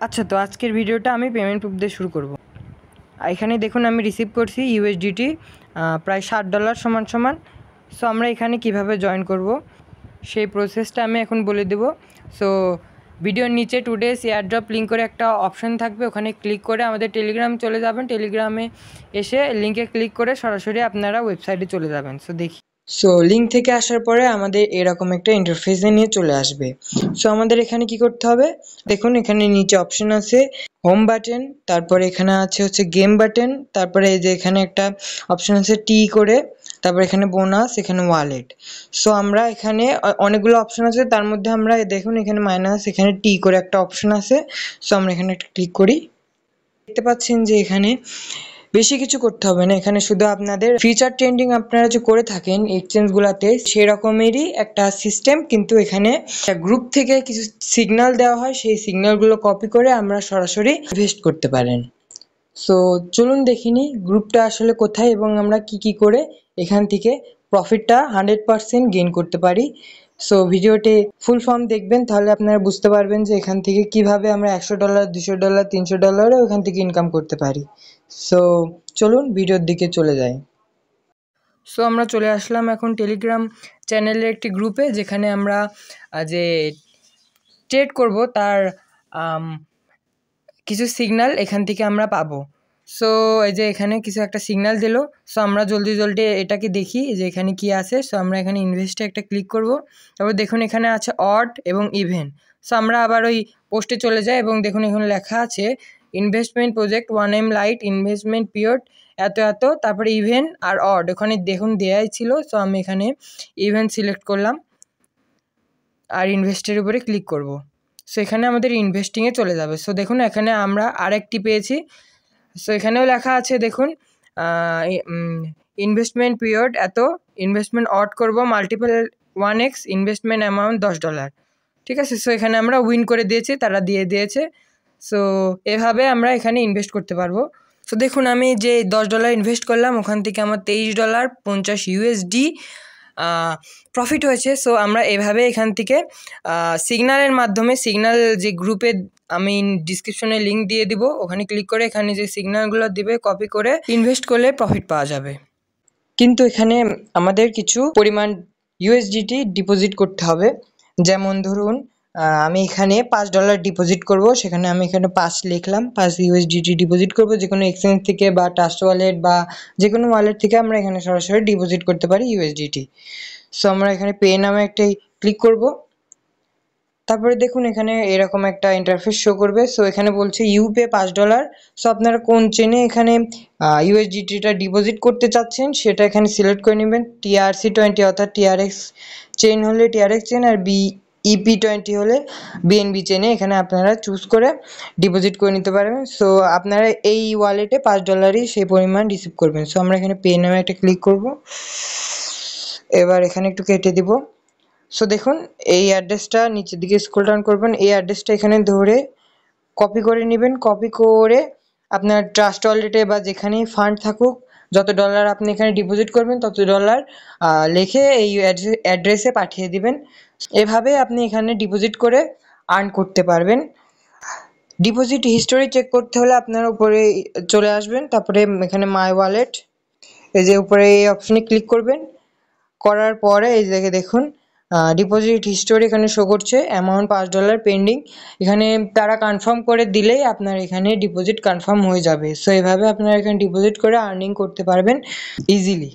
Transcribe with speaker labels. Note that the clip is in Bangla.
Speaker 1: আচ্ছা, তো আজকের ভিডিওটা আমি পেমেন্ট প্রুফ দিয়ে শুরু করব। এখানে দেখুন আমি রিসিভ করছি ইউএসডিটি প্রায় $60 সমান সমান। সো আমরা এখানে কিভাবে জয়েন করব সেই প্রসেসটা আমি এখন বলে দেব। সো ভিডিওর নিচে টুডেস এয়ারড্রপ লিঙ্ক করে একটা অপশান থাকবে, ওখানে ক্লিক করে আমাদের টেলিগ্রাম চলে যাবেন। টেলিগ্রামে এসে লিঙ্কে ক্লিক করে সরাসরি আপনারা ওয়েবসাইটে চলে যাবেন। সো লিঙ্ক থেকে আসার পরে আমাদের এরকম একটা ইন্টারফেসে নিয়ে চলে আসবে। সো আমাদের এখানে কি করতে হবে, দেখুন এখানে নিচে অপশন আছে হোম বাটন, তারপরে এখানে আছে হচ্ছে গেম বাটন, তারপরে এই যে এখানে একটা অপশন আছে টি করে, তারপর এখানে বোনাস, এখানে ওয়ালেট। সো আমরা এখানে অনেকগুলো অপশন আছে, তার মধ্যে আমরা দেখুন এখানে মাইনাস, এখানে টি করে একটা অপশন আছে। সো আমরা এখানে একটা ক্লিক করি। দেখতে পাচ্ছেন যে এখানে বেশি কিছু করতে হবে না, এখানে শুধু আপনাদের ফিচার ট্রেন্ডিং আপনারা যে করে থাকেন এক্সচেঞ্জগুলোতে সেরকমেরই একটা সিস্টেম, কিন্তু এখানে গ্রুপ থেকে কিছু সিগন্যাল দেওয়া হয়, সেই সিগন্যালগুলো কপি করে আমরা সরাসরি ইনভেস্ট করতে পারেন। সো চলুন দেখিনি গ্রুপটা আসলে কোথায় এবং আমরা কি করে এখান থেকে প্রফিটটা 100% গেইন করতে পারি। সো ভিডিওটি ফুল ফর্ম দেখবেন, তাহলে আপনারা বুঝতে পারবেন যে এখান থেকে কিভাবে আমরা $100, $200, $300 ওখান থেকে ইনকাম করতে পারি। সো চলুন ভিডিওর দিকে চলে যাই। সো আমরা চলে আসলাম এখন টেলিগ্রাম চ্যানেলের একটি গ্রুপে, যেখানে আমরা যে ট্রেড করব তার কিছু সিগন্যাল এখান থেকে আমরা পাবো। সো এই যে এখানে কিছু একটা সিগন্যাল দিল। সো আমরা জলদি এটাকে দেখি যে এখানে কি আছে। সো আমরা এখানে ইনভেস্টে একটা ক্লিক করব। তারপর দেখুন এখানে আছে অড এবং ইভেন। সো আমরা আবার ওই পোস্টে চলে যাই এবং দেখুন এখানে লেখা আছে investment project 1M light investment period এত, তারপরে ইভেন আর অড ওখানে দেখুন দেয়াই ছিল। সো আমি এখানে ইভেন সিলেক্ট করলাম আর ইনভেস্টের উপরে ক্লিক করব। সো এখানে আমাদের ইনভেস্টিংয়ে চলে যাবে। সো দেখুন এখানে আমরা আরেকটি পেয়েছি। সো এখানেও লেখা আছে দেখুন ইনভেস্টমেন্ট পিরিয়ড এত, ইনভেস্টমেন্ট অড করব মাল্টিপল 1x, ইনভেস্টমেন্ট অ্যামাউন্ট $10। ঠিক আছে, সো এখানে আমরা উইন করে দিয়েছি, তারা দিয়ে দিয়েছে। সো এভাবে আমরা এখানে ইনভেস্ট করতে পারবো। সো দেখুন আমি যে $10 ইনভেস্ট করলাম ওখান থেকে আমার $23.50 প্রফিট হয়েছে। সো আমরা এভাবে এখান থেকে সিগন্যালের মাধ্যমে, সিগন্যাল যে গ্রুপে আমি ডিসক্রিপশনে লিঙ্ক দিয়ে দিব, ওখানে ক্লিক করে এখানে যে সিগন্যালগুলো দিবে কপি করে ইনভেস্ট করলে প্রফিট পাওয়া যাবে। কিন্তু এখানে আমাদের কিছু পরিমাণ ইউএসডিটি ডিপোজিট করতে হবে। যেমন ধরুন আমি এখানে $5 ডিপোজিট করব, সেখানে আমি এখানে 5 লিখলাম, 5 ইউএসডিটি ডিপোজিট করব যে কোনো এক্সচেঞ্জ থেকে বা ট্রাস্ট ওয়ালেট বা যে কোনো ওয়ালেট থেকে আমরা এখানে সরাসরি ডিপোজিট করতে পারি ইউএসডিটি। সো আমরা এখানে পে নামে একটা ক্লিক করব। তারপরে দেখুন এখানে এরকম একটা ইন্টারফেস শো করবে। সো এখানে বলছে ইউ পে $5। সো আপনারা কোন চেনে এখানে ইউএসডিটিটা ডিপোজিট করতে চাচ্ছেন সেটা এখানে সিলেক্ট করে নেবেন। TRC20 অর্থাৎ TRX চেইন হলে TRX চেইন, আর EP20 হলে BNB চেনে এখানে আপনারা চুজ করে ডিপোজিট করে নিতে পারবেন। সো আপনারা এই ওয়ালেটে $5ই সেই পরিমাণ রিসিভ করবেন। সো আমরা এখানে পে নামে একটা ক্লিক করব। এবার এখানে একটু কেটে দিব। সো দেখুন এই অ্যাড্রেসটা নিচের দিকে স্ক্রল ডাউন করবেন, এই অ্যাড্রেসটা এখানে ধরে কপি করে নেবেন। কপি করে আপনার ট্রাস্ট ওয়ালেটে বা যেখানেই ফান্ড থাকুক, যত ডলার আপনি এখানে ডিপোজিট করবেন তত ডলার লিখে এই অ্যাড্রেসে পাঠিয়ে দিবেন। এভাবে আপনি এখানে ডিপোজিট করে আর্ন করতে পারবেন। ডিপোজিট হিস্টোরি চেক করতে হলে আপনার উপরে চলে আসবেন, তারপরে এখানে মাই ওয়ালেট, এই যে উপরে এই অপশনে ক্লিক করবেন। করার পরে এই জায়গায় দেখুন ডিপোজিট হিস্টোরি এখানে শো করছে, অ্যামাউন্ট $5 পেন্ডিং। এখানে তারা কনফার্ম করে দিলেই আপনার এখানে ডিপোজিট কনফার্ম হয়ে যাবে। সো এভাবে আপনারা এখানে ডিপোজিট করে আর্নিং করতে পারবেন ইজিলি।